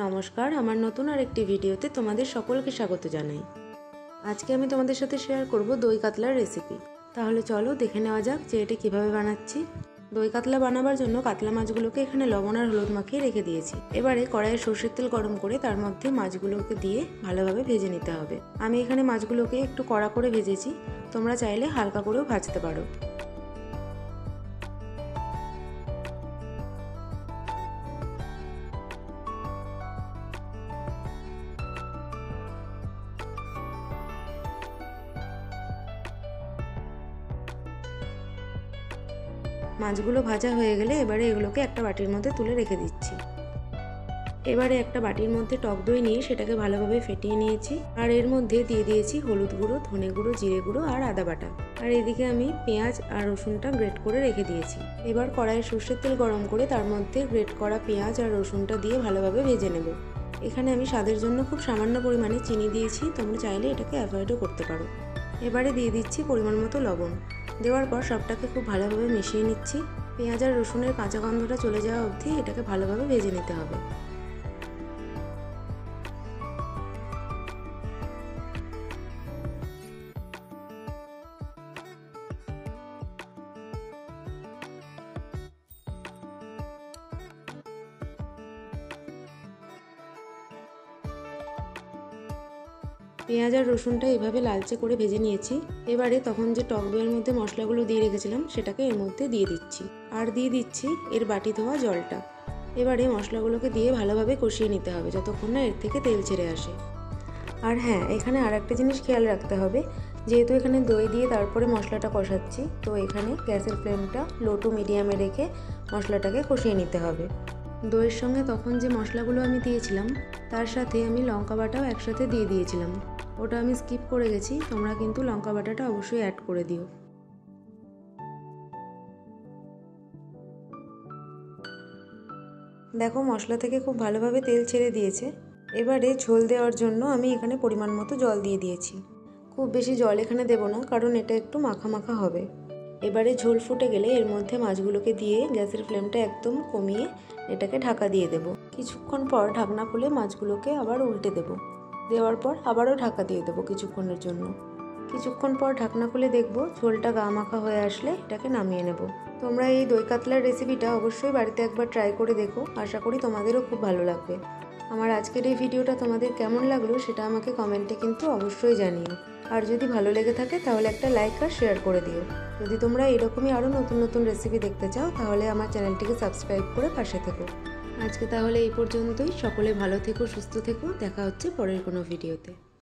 নমস্কার, আমার নতুন আরেকটি ভিডিওতে তোমাদের সকলকে স্বাগত জানাই। আজকে আমি তোমাদের সাথে শেয়ার করব দই কাতলার রেসিপি। তাহলে চলো দেখে নেওয়া যাক যে এটা কিভাবে বানাচ্ছি। দই কাতলা বানাবার জন্য কাতলা মাছগুলোকে এখানে লবণ আর হলুদ মাখিয়ে রেখে দিয়েছি। এবারে কড়াইয়ে সরষের তেল গরম করে তার মধ্যে মাছগুলোকে দিয়ে ভালোভাবে ভেজে নিতে হবে। আমি এখানে মাছগুলোকে একটু কড়া করে ভেজেছি, তোমরা চাইলে হালকা করেও ভাজতে পারো। মাছগুলো ভাজা হয়ে গেলে এবারে এগুলোকে একটা বাটির মধ্যে তুলে রেখে দিচ্ছি। এবারে একটা বাটির মধ্যে টক দই নিয়ে সেটাকে ভালোভাবে ফেটিয়ে নিয়েছি, আর এর মধ্যে দিয়ে দিয়েছি হলুদ গুঁড়ো, ধনে গুঁড়ো, জিরে গুঁড়ো আর আদা বাটা। আর এদিকে আমি পেঁয়াজ আর রসুনটা গ্রেট করে রেখে দিয়েছি। এবার কড়াইয়ে সরষের তেল গরম করে তার মধ্যে গ্রেট করা পেঁয়াজ আর রসুনটা দিয়ে ভালোভাবে ভেজে নেব। এখানে আমি স্বাদের জন্য খুব সামান্য পরিমাণে চিনি দিয়েছি, তোমরা চাইলে এটাকে অ্যাভয়েডও করতে পারো। এবারে দিয়ে দিচ্ছি পরিমাণ মতো লবণ। দেওয়ার পর সবটাকে খুব ভালোভাবে মিশিয়ে নিচ্ছি। পেঁয়াজ আর রসুনের কাঁচা গন্ধটা চলে যাওয়া অবধি এটাকে ভালোভাবে ভেজে নিতে হবে। পেঁয়াজ আর রসুনটা এভাবে লালচে করে ভেজে নিয়েছি। এবারে তখন যে টক দইয়ের মধ্যে মশলাগুলো দিয়ে রেখেছিলাম সেটাকে এর মধ্যে দিয়ে দিচ্ছি, আর দিয়ে দিচ্ছি এর বাটি ধোয়া জলটা। এবারে মশলাগুলোকে দিয়ে ভালোভাবে কষিয়ে নিতে হবে যতক্ষণ না এর থেকে তেল ছেড়ে আসে। আর হ্যাঁ, এখানে আর একটা জিনিস খেয়াল রাখতে হবে, যেহেতু এখানে দই দিয়ে তারপরে মশলাটা কষাচ্ছি, তো এখানে গ্যাসের ফ্লেমটা লো টু মিডিয়ামে রেখে মশলাটাকে কষিয়ে নিতে হবে। দইয়ের সঙ্গে তখন যে মশলাগুলো আমি দিয়েছিলাম তার সাথে আমি লঙ্কা বাটাও একসাথে দিয়ে দিয়েছিলাম, ওটা আমি স্কিপ করে গেছি, তোমরা কিন্তু লঙ্কা বাটাটা অবশ্যই অ্যাড করে দিও। দেখো মশলা থেকে খুব ভালোভাবে তেল ছেড়ে দিয়েছে। এবারে ঝোল দেওয়ার জন্য আমি এখানে পরিমাণ মতো জল দিয়ে দিয়েছি। খুব বেশি জল এখানে দেব না, কারণ এটা একটু মাখা মাখা হবে। এবারে ঝোল ফুটে গেলে এর মধ্যে মাছগুলোকে দিয়ে গ্যাসের ফ্লেমটা একদম কমিয়ে এটাকে ঢাকা দিয়ে দেব। কিছুক্ষণ পর ঢাকনা খুলে মাছগুলোকে আবার উল্টে দেব। দেওয়ার পর আবারও ঢাকা দিয়ে দেবো কিছুক্ষণের জন্য। কিছুক্ষণ পর ঢাকনা খুলে দেখবো ঝোলটা গা মাখা হয়ে আসলে এটাকে নামিয়ে নেব। তোমরা এই দই কাতলার রেসিপিটা অবশ্যই বাড়িতে একবার ট্রাই করে দেখো, আশা করি তোমাদেরও খুব ভালো লাগবে। আমার আজকের এই ভিডিওটা তোমাদের কেমন লাগলো সেটা আমাকে কমেন্টে কিন্তু অবশ্যই জানিও। আর যদি ভালো লেগে থাকে তাহলে একটা লাইক আর শেয়ার করে দিও। যদি তোমরা এরকমই আরও নতুন নতুন রেসিপি দেখতে চাও তাহলে আমার চ্যানেলটিকে সাবস্ক্রাইব করে পাশে থেকো। আজকে তাহলে এই পর্যন্তই। সকলে ভালো থেকো, সুস্থ থেকো। দেখা হচ্ছে পরের কোনো ভিডিওতে।